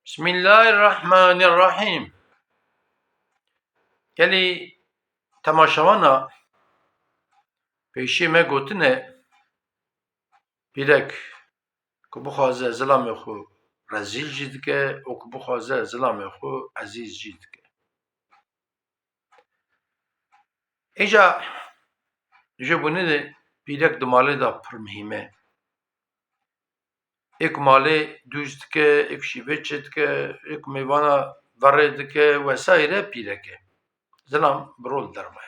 بسم الله الرحمن الرحیم. گلی تماشاوانا پیشی ما گوتنه پیرک که بخوازه زلام خو رزیل جید که و که بخوازه زلام خو عزیز جید که ایجا بونه ده پیرک دماله دا پر مهمه. ایک ماله دوست که ایک شیوه چید که ایک میوانا ورد که وسایره پیرکه زلام برول درمه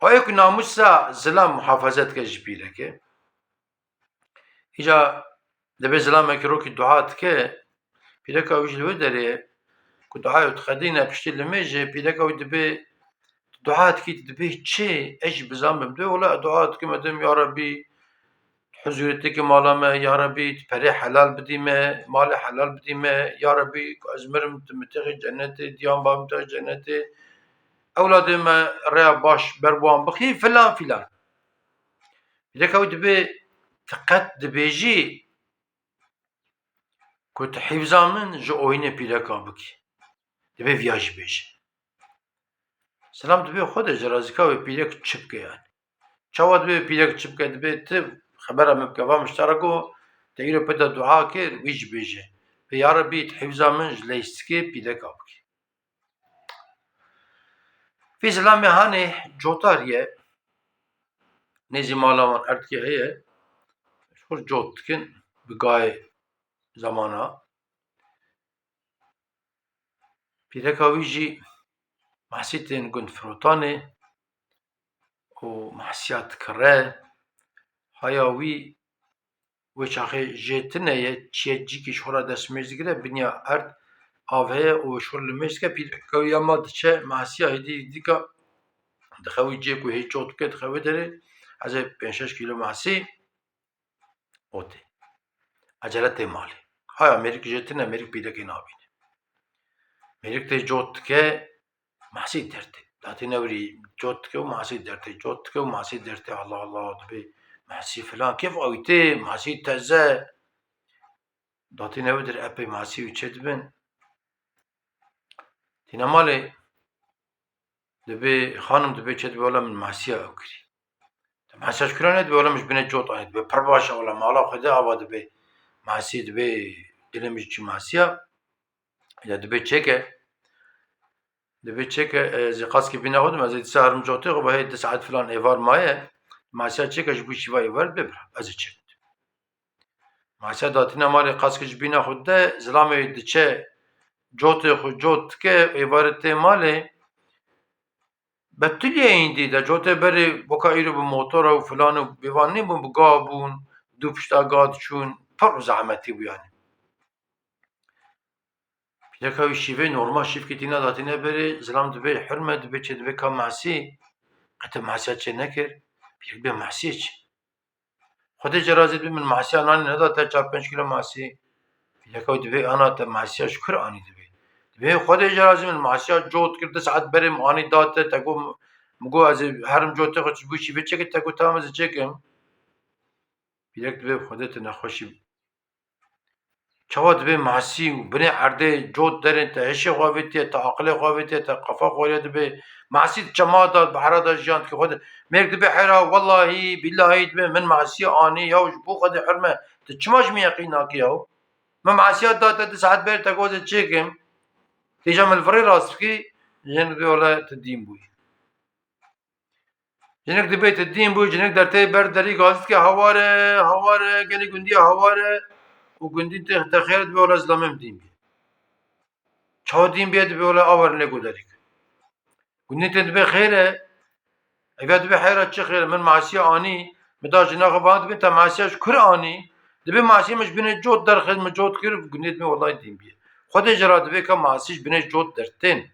و ایک ناموسا زلام محافظت که جی پیرکه ایجا دبی زلام اکرو کی دعات که پیرکا ویج لو داره که دعای تخدینه پشتی لمیجه پیرکا وی دبی دعات کی دبی چه ايش بزام بده ولا دعات که مدام یا ربی حضورتي که مالامه یا ربی پری حلال بدیمه مال حلال بدیمه یا ربی ازمرم متقی جنتی دیان با متقی جنتی اولادی ما ریا باش بروان بخی فلان فلان پیرکا وی دبی فقط دبیجی که حفظا من جو اوینه پیرکا بکی دبی ویاج بیجه سلام دبی خود جرازیکا و پیرک چپ که yani چاوا دبی پیرک چپ که دبی تی خبره مبکوا مشترکو تیرو پدا دعا کر ویج بیجه به یا ربی حفظا من جلیستکی پیرکا بکی فی سلامی هانه جوتاریه نزی مالامان ارتکی هیه شور جوت کن بگای زمانا پیرکا ویجی محسیتین گند فروتانه و محسیات کره هایاوی و چاخه جتنه چیه جی که شورا دست میزگره بنیا ارد آوه و شور لمیزگه پیرکا وی اما دچه محسیا هیدی دیکا دخوی جی که هیچ جوت که دخوی داره از 5-6 کیلو محسی اوته عجلت مالی های امریک جتنه امریک پیرکی نابینه امریک تی جوت که محسی درده داتی نوری جوت که و محسی درده جوت که و محسی درده الله الله دبی محسی فلان كيف اويتي محسی تزه داتی نودر اپی محسی و چه دبن تینا مالی دبی خانم دبی چه دبی ولا من محسی اوکری محسی شکرانه دبی ولا مش بینه جوت آنید دبی پر باشه ولا مالا خده آوا دبی محسی دبی دلمش چی محسی یا دبی چه که زي قاسكي بينا خودم از سهرم جوتي و هي 2 ساعات فلان ايوار مايه ماشا چه كش بوشي واي ور ببر از چه ماشا داتينا مالي قاسكي بينا خوده زلامي دچه جوتي خو جوت که ايوارته مالي بتليه اندي دا جوتي بري بوكا ايرو بموتور و فلان و بيواني بگابون دو پشتا گاد چون پر زحمتي بو يعني پیرکاوی شیوه نورمال شیف که دینا داتینه بره زلام دبی حرمه دبی چه دبی که محسی قطع محسی چه نکر پیرک بیا محسی چه خودی جرازی دبی من محسی آنانی نداته 4-5 کیلو محسی پیرکاوی دبی آنا تا محسی شکر آنی دبی خودی جرازی من محسی جوت کرده ساعت بریم آنی داته تگو مگو از هرم جوته خود بو شیوه چه که تگو تام از چه کم پیرک دبی خودت نخوشی چوا دبی محسی و بنی عرده جوت دارن تا هشی خوابیتیه تا عقل خوابیتیه تا قفا خوابیتیه دبی محسی چما داد بحرا داد جاند که خود مرک دبی حیرا والله بالله دبی من محسی آنی یاوش بو خود حرمه تا چماش می یقینا که یاو من محسی داد تا ساعت بیر تا گوزه چه کم تیجا من فری راست کی جنگ دبی ولا تدیم بوی جنگ دبی تدیم بوی جنگ در تی بر دری گازد که هواره گلی گندی هواره و گندی تخیرت به ولا زلمم دیم چه دیم بیاد به ولا آور نگو داریک گندی تدبی خیره اگر دبی حیرت چه خیره من معصیه آنی مداج ناقه باند بی تا معصیهش کر آنی دبی معصیه مش بینه جوت در خدمت جوت کرد گندی دبی والله دیم بیاد خود اجرا دبی که معصیش بینه جوت درتن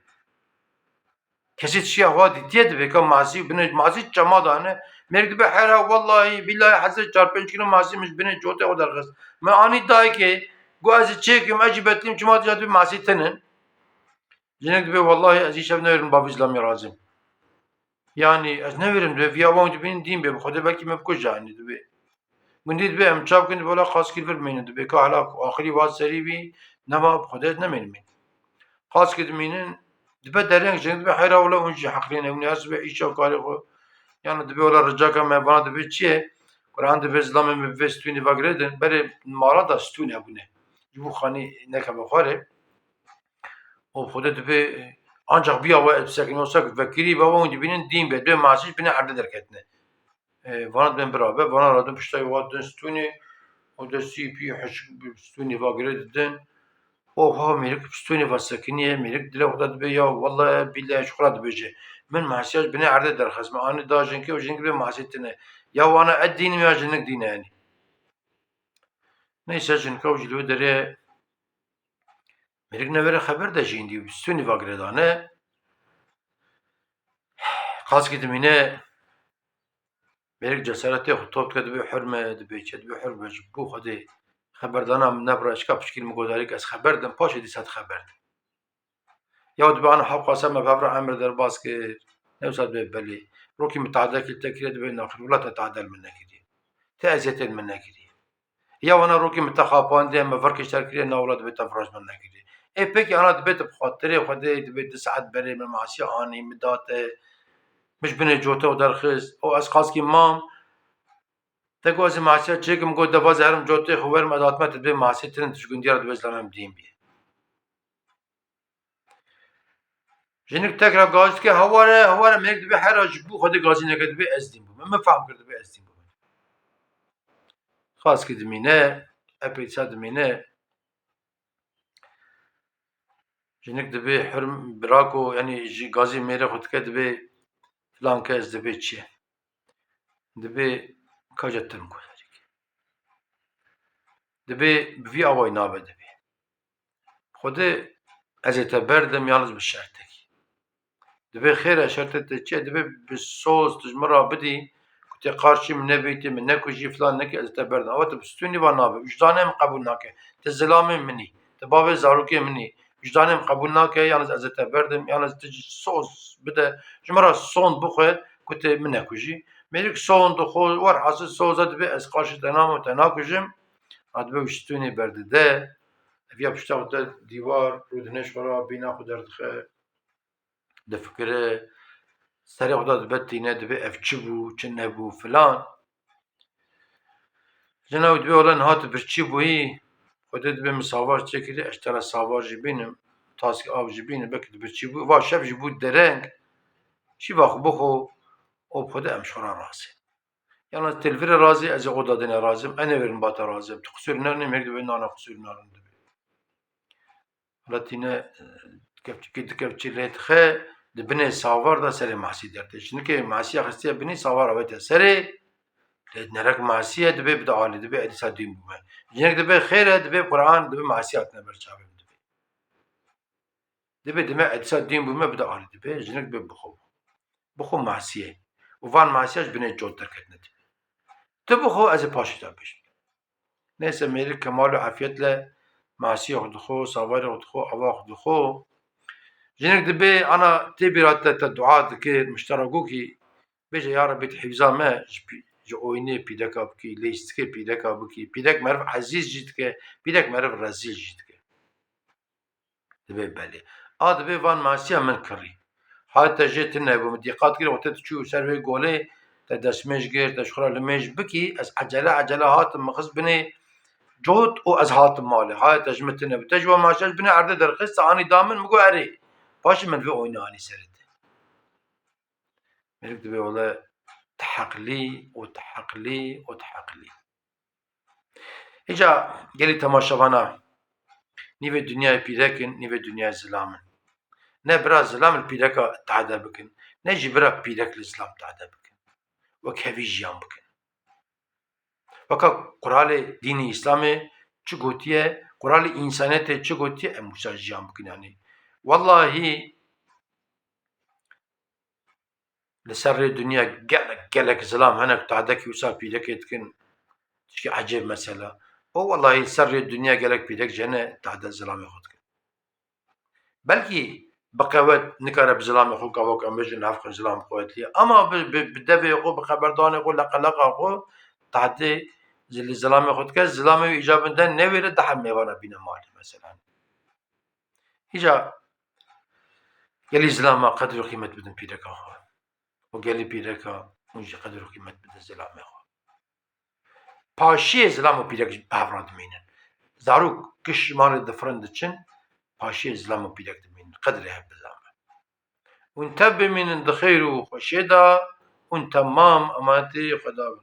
کسی چی هوا دیدیه دبی که معصیه بینه معصیه چما دانه مرد دبی حیره والله بالله حضرت 4-5 کیلو معصیه مش بینه جوت او در خست من آنی دای که گو از چه کم اجبتیم چما دبی معصیه تنن جنگ دبی والله از این شب نویرم باب اسلامی رازم yani az ne verim de via wong dibin din be xode belki me bko jani dibe Gundî dibe em çav bikin dibe wela qaskî vir bimînin dibe ka hala axirî wat serî bî nema bi Xwedê nemênimîn. Qaskî dimînin dibe dereng jinik dibe heyra wela hûn jî heqlîne hûn ê her sibe îşa karê xwe yani dibe wela ricaka me bana dibe çi ye? Kur'an dibe zilamê me bi vê stûnê vegire din berê mala da stûn hebûne. Ji bo xanî nekeve xwarê û Xwedê dibe ancak biya we sekinosa vekirî baba hûn dibînin dîn be dê masîj bine erde derketine. Vana dibin birabe vana radin piştayê wat din stûnê û destî pî hişk bi stûnê vegire didin oha mêrik stûnê vesekiniye mêrik dila xwe de dibe ya walahi bîlahi ji xwe re dibêje min masîya ji binê erde derxist me anî da jinkê û jinik dibe masî tune ya wana et dînim ya jinik dîn e yanî. Neyse jinika wî jî li wê derê mêrik nevere xeber de jîndî bi stûnê vegire dane qaskî dimîne mêrik cesaretê xwe top dike dibe hirme dibe çi dibe hirme ji bo Xwedê xeberdana min nebira çika piştgirî min godarî ez xeber dim paşê dîsat xeber dim. Ya dibe ana hev qasa me vevra emir derbas kir newsa dibe belê rokî min tehdekî te kiriye dibe naxir wela te tehdel min nekiriye te eziyetên min nekiriye ya wana rokî min te xapandiye me vir kişter kiriye na wela dibe te viraj min nekiriye pekî ana dibe te bi xatirê Xwedê dibe 2 saet berê min masîya anî min date mij binê cota û derxist û ez qaskî mam te got ez ê masîya çêkim got deva zerim cotê xwe werim ez hatime te dibe masî tirin ji gundiya re dibe zilamê min dîn bî. Jinik tekrar gazî dike heware heware mêrik dibe hera ji bo Xwedê gazî neke dibe ez dîn bûme min fehm kir dibe ez dîn bûme. Qaskî dimîne epê dîsa dimîne jinik dibe hirm birako yanî ji gazî mêrê xwe dike dibe filan kes dibe çi ye dibe kaca tirim kozarik dibe bi vî awayî nabe dibe Xwedê ez ê te berdim yalnız bi şertekî dibe xêr e şertê te çi ye dibe bi soz tu ji min re bidî ku tê qarşî min nebîtî min nekujî filan nekî ez ê te berdim ewê tu bi stûnê ve nabe wijdanê min qebûl nake tu zilamê min î tu bavê zarokê min î wijdanê min qebûl nake yalnız ez ê te berdim yalnız tu jî soz bide ji min re son bixwe ku tê min nekujî mêrik son dixwe werhasîl soza dibe ez qarşî te namam û te nakujim dibe wî stûnê berdide ev ya pişta xwe te dîwar rûdine ji xwe re bîna xwe derdixe difikire serê xwe de dibe tîne dibe ev çi bû çi nebû filan jina wî dibe wela niha tu birçî bûyî Xwedê dibe min savar çêkirî ez te re savar jî bînim taskî av jî bînim belkî tu birçî bû va şev jî bû dereng şîva xwe bixwe û bi Xwedê em ji xwe re razî yalnız tu li vir e razî ez ê oda dinê razîm em nêvêrin ba te razîm tu qusûrî nekinî mêrik dibe na qusûrî nakin dibe wela tîne kevçikî dikevçî lê dixe di binê savar de serê masî derde jinikê masîya xistiye binî savar avête serê lê nerek masî ye dibe bide alî dibe dîsa dîn bûme jinik dibe xêr e dibe Qur'an dibe masî hatine ber çavê min dibe dime dîsa dîn bûme bide alî dibe jinik dibe bixwe masîye û van masîya ji binê cot derketine dibe tu bixwe ez ê paşê te bêjim neyse mêrik kemal û efiyetle masîya xwe dixwe savarê xwe dixwe ava xwe dixwe jinik dibe ana tê bîra te te dua dikir miştera gokî bêje ya Rebbî tu hîfza me ji oyînê pîdeka bikî lêstikê pîdeka bikî pîdek meriv ezîz jî dike pîdek meriv rezîl jî dike dibe belê a dibe van masîya min kirî hayê te jê tune bû min dîqat kir te tu çû ser vê golê te destmêj gir te ji xwe re li mêj bikî ez ecele ecele hatim min xist binê cot û ez hatim malê hayê te ji min tune bû te ji we masîya ji binê erde derxist te anî da min min got erê paşê min vê oyînê anî serê te mêrik dibe wele teheqlî û teheqlî û teheqlî îca gelî temaşevana nîvê dunyayê pîrekin nîvê dunyayê zilamin ne bira zilam li pîreka tehde bikin ne jî bira pîrek li zilam tehde bikin wek hevî jiyan bikin weka Qur'anê dînê îslamê çi gotiye Qur'anê însaniyetê çi gotiye em wisa jiyan bikin yanî wallahî li ser rê dunya gelek zilam hene ku tehdekî wisa pîrekê dikin tişkî ecêb mesela û wallahî ser rê dunya gelek pîrek ji hene tehde zilamê xwe dikin belkî biqewet nikare bi zilamê xwe kevok em bêjin hevqin zilam qewetî ye ama bi devê xwe bi xeberdanê xwe li qeleqa xwe tehdê زلی زلامه خود که زلامه ایجابنده نویره ده هم میوانه بینه مالی مثلا ایجا گلی زلامه قدر و قیمت بدن پیرکا خواه و گلی پیرکا اونجا قدر و قیمت بدن زلامه خواه پاشی زلام و پیرک هفران دمینن زاروک کش مال دفرند چن پاشی زلام و پیرک دمینن قدر هب بزامه وانت بمینن دخیر و خوشیدا وان تمام امانتی خدا